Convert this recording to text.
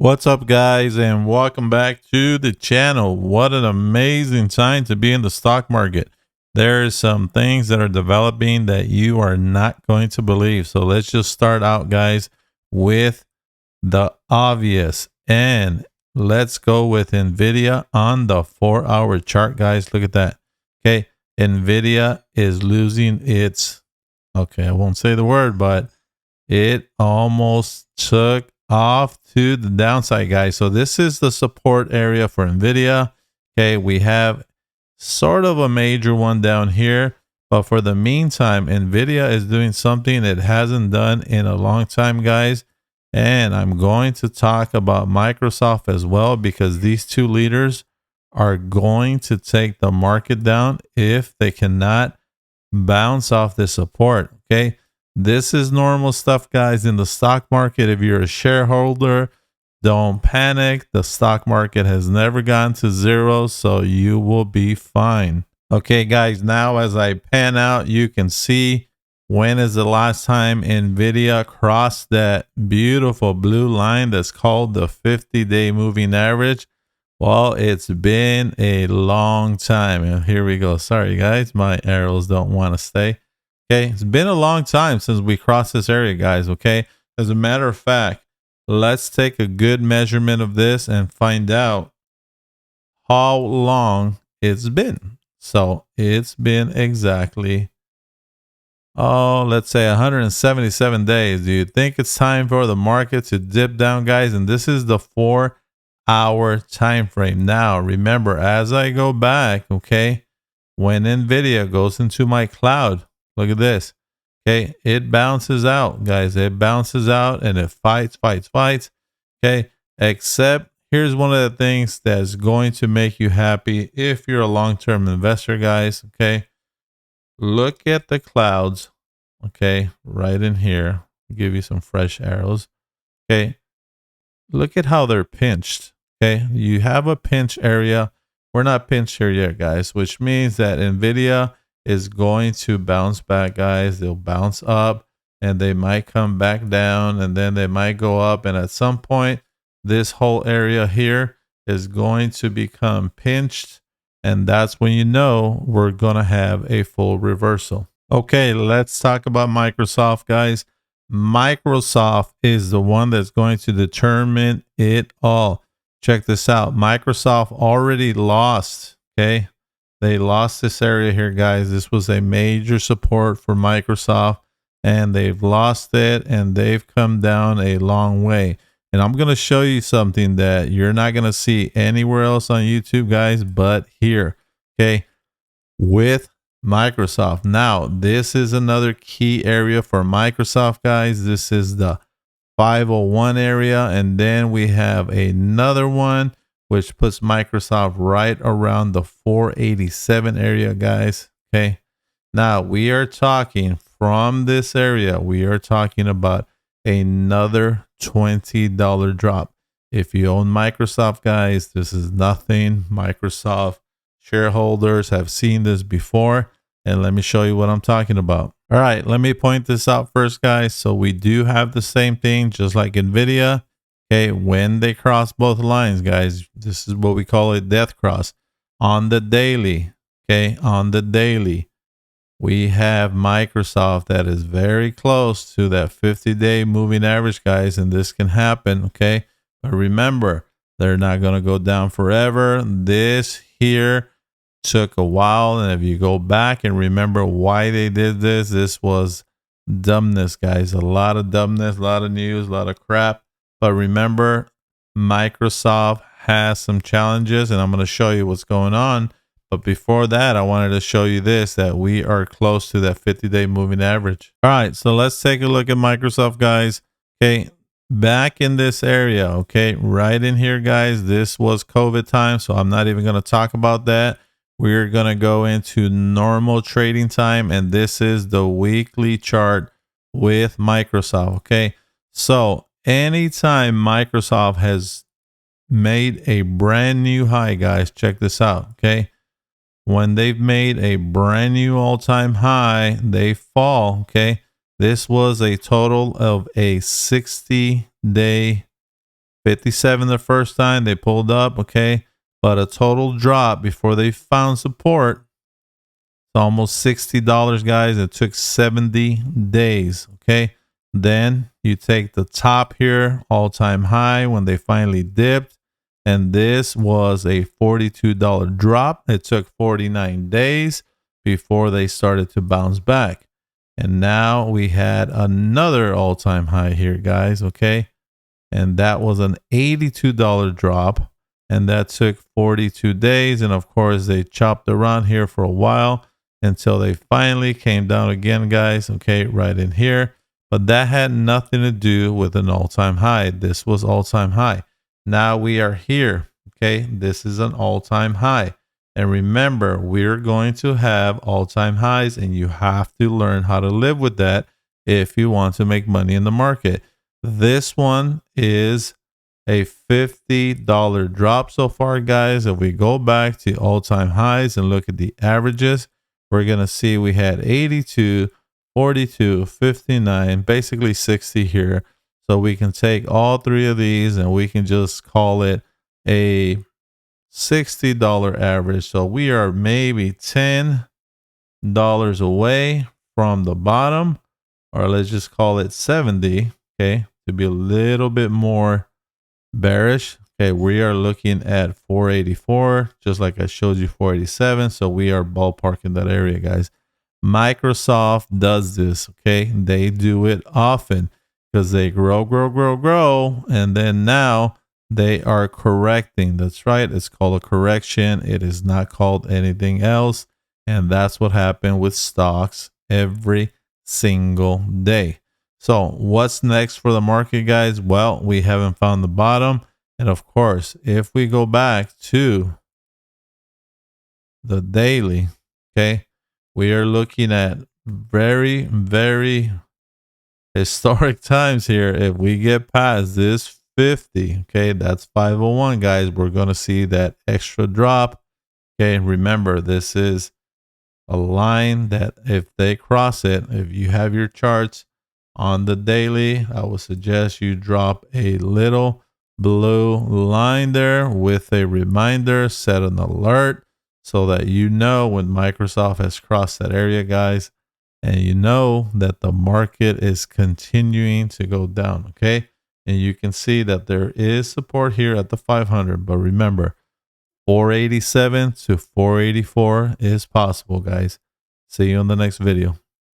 What's up, guys, and welcome back to the channel. What an amazing time to be in the stock market. There's some things that are developing that you are not going to believe. So let's just start out, guys, with the obvious. And let's go with NVIDIA on the 4-hour chart, guys. Look at that. Okay, NVIDIA is losing its, okay, I won't say the word, but it almost took off to the downside, guys. So this is the support area for NVIDIA. Okay, we have sort of a major one down here, but for the meantime, NVIDIA is doing something it hasn't done in a long time, guys. And I'm going to talk about Microsoft as well, because these two leaders are going to take the market down if they cannot bounce off the support. Okay, this is normal stuff, guys, in the stock market. If you're a shareholder, don't panic. The stock market has never gone to zero, so you will be fine. Okay, guys, now as I pan out, you can see when is the last time NVIDIA crossed that beautiful blue line that's called the 50-day moving average. Well, it's been a long time. And here we go. Sorry, guys, my arrows don't want to stay. Okay, it's been a long time since we crossed this area, guys. Okay, as a matter of fact, let's take a good measurement of this and find out how long it's been. So it's been exactly, let's say 177 days. Do you think it's time for the market to dip down, guys? And this is the 4-hour time frame. Now, remember, as I go back, okay, when NVIDIA goes into my cloud, look at this. Okay, it bounces out, guys. It bounces out and it fights. Okay, except here's one of the things that's going to make you happy if you're a long-term investor, guys. Okay, look at the clouds. Okay, right in here. I'll give you some fresh arrows. Okay, look at how they're pinched. Okay, you have a pinch area. We're not pinched here yet, guys, which means that NVIDIA is going to bounce back, guys. They'll bounce up and they might come back down and then they might go up. And at some point, this whole area here is going to become pinched. And that's when you know we're going to have a full reversal. Okay, let's talk about Microsoft, guys. Microsoft is the one that's going to determine it all. Check this out. Microsoft already lost. Okay, they lost this area here, guys. This was a major support for Microsoft, and they've lost it, and they've come down a long way. And I'm going to show you something that you're not going to see anywhere else on YouTube, guys, but here. Okay, with Microsoft. Now, this is another key area for Microsoft, guys. This is the 501 area, and then we have another one which puts Microsoft right around the 487 area, guys. Okay, now we are talking from this area, we are talking about another $20 drop. If you own Microsoft, guys, this is nothing. Microsoft shareholders have seen this before, and let me show you what I'm talking about. All right, let me point this out first, guys. So we do have the same thing, just like NVIDIA. Okay, when they cross both lines, guys, this is what we call a death cross. On the daily, okay, on the daily, we have Microsoft that is very close to that 50-day moving average, guys, and this can happen, okay? But remember, they're not going to go down forever. This here took a while, and if you go back and remember why they did this, this was dumbness, guys. A lot of dumbness, a lot of news, a lot of crap. But remember, Microsoft has some challenges, and I'm going to show you what's going on. But before that, I wanted to show you this, that we are close to that 50-day moving average. All right, so let's take a look at Microsoft, guys. Okay, back in this area, okay, right in here, guys, this was COVID time, so I'm not even going to talk about that. We're going to go into normal trading time, and this is the weekly chart with Microsoft, okay? So anytime Microsoft has made a brand new high, guys, check this out, okay? When they've made a brand new all-time high, they fall, okay? This was a total of a 60-day 57 the first time they pulled up, okay, but a total drop before they found support. It's almost $60, guys. It took 70 days, okay. Then you take the top here, all-time high when they finally dipped, and this was a $42 drop. It took 49 days before they started to bounce back. And now we had another all-time high here, guys, okay? And that was an $82 drop, and that took 42 days. And of course, they chopped around here for a while until they finally came down again, guys, okay, right in here. But that had nothing to do with an all-time high. This was all-time high. Now we are here, okay? This is an all-time high. And remember, we're going to have all-time highs, and you have to learn how to live with that if you want to make money in the market. This one is a $50 drop so far, guys. If we go back to all-time highs and look at the averages, we're going to see we had 82, 42, 59, basically 60 here. So we can take all three of these and we can just call it a $60 average. So we are maybe $10 away from the bottom, or let's just call it 70, okay, to be a little bit more bearish. Okay, we are looking at 484, just like I showed you 487. So we are ballparking that area, guys. Microsoft does this, okay? They do it often because they grow, and then now they are correcting. That's right. It's called a correction. It is not called anything else. And that's what happened with stocks every single day. So what's next for the market, guys? Well, we haven't found the bottom. And of course, if we go back to the daily, okay, we are looking at very, very historic times here. If we get past this 50, okay, that's 501, guys, we're going to see that extra drop. Okay, remember, this is a line that if they cross it, if you have your charts on the daily, I would suggest you drop a little blue line there with a reminder, set an alert so that you know when Microsoft has crossed that area, guys, and you know that the market is continuing to go down, okay? And you can see that there is support here at the 500, but remember, 487 to 484 is possible, guys. See you on the next video.